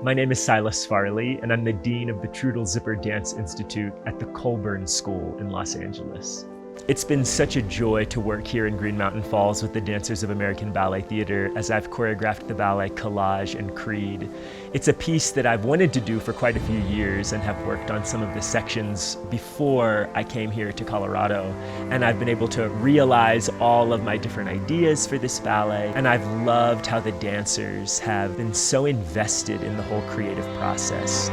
My name is Silas Farley, and I'm the Dean of the Trudel Zipper Dance Institute at the Colburn School in Los Angeles. It's been such a joy to work here in Green Mountain Falls with the dancers of American Ballet Theatre as I've choreographed the ballet Collage and Creed. It's a piece that I've wanted to do for quite a few years and have worked on some of the sections before I came here to Colorado. And I've been able to realize all of my different ideas for this ballet, and I've loved how the dancers have been so invested in the whole creative process.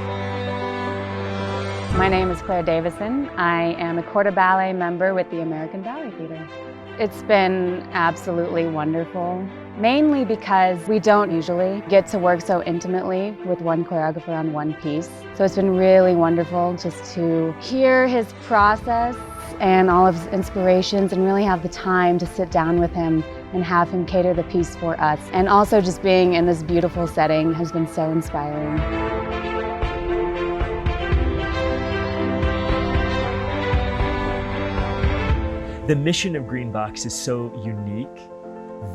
My name is Claire Davison. I am a corps de ballet member with the American Ballet Theatre. It's been absolutely wonderful, mainly because we don't usually get to work so intimately with one choreographer on one piece. So it's been really wonderful just to hear his process and all of his inspirations and really have the time to sit down with him and have him cater the piece for us. And also just being in this beautiful setting has been so inspiring. The mission of Greenbox is so unique.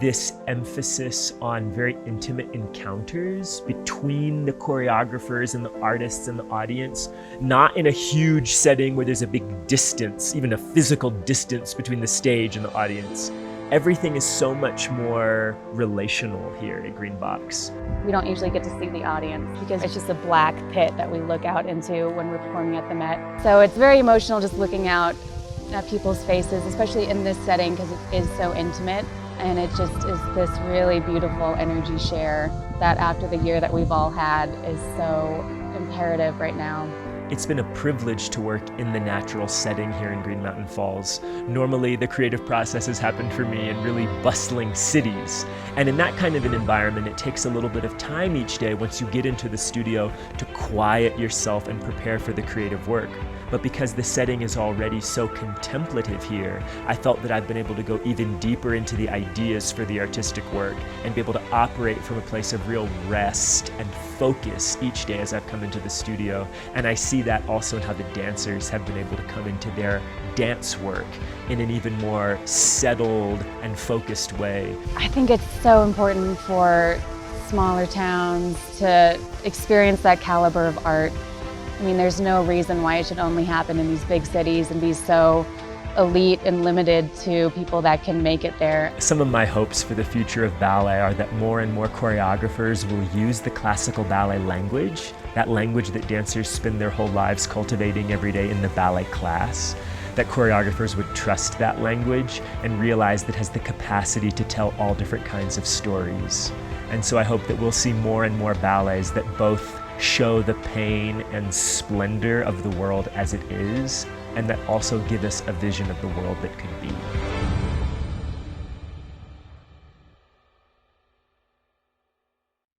This emphasis on very intimate encounters between the choreographers and the artists and the audience, not in a huge setting where there's a big distance, even a physical distance between the stage and the audience. Everything is so much more relational here at Greenbox. We don't usually get to see the audience because it's just a black pit that we look out into when we're performing at the Met. So it's very emotional just looking out at people's faces, especially in this setting because it is so intimate, and it just is this really beautiful energy share that after the year that we've all had is so imperative right now. It's been a privilege to work in the natural setting here in Green Mountain Falls. Normally, the creative process has happened for me in really bustling cities. And in that kind of an environment, it takes a little bit of time each day once you get into the studio to quiet yourself and prepare for the creative work. But because the setting is already so contemplative here, I felt that I've been able to go even deeper into the ideas for the artistic work and be able to operate from a place of real rest and focus each day as I've come into the studio. And I see that also in how the dancers have been able to come into their dance work in an even more settled and focused way. I think it's so important for smaller towns to experience that caliber of art. I mean, there's no reason why it should only happen in these big cities and be so elite and limited to people that can make it there. Some of my hopes for the future of ballet are that more and more choreographers will use the classical ballet language, that language that dancers spend their whole lives cultivating every day in the ballet class, that choreographers would trust that language and realize that it has the capacity to tell all different kinds of stories. And so I hope that we'll see more and more ballets that both show the pain and splendor of the world as it is, and that also give us a vision of the world that could be.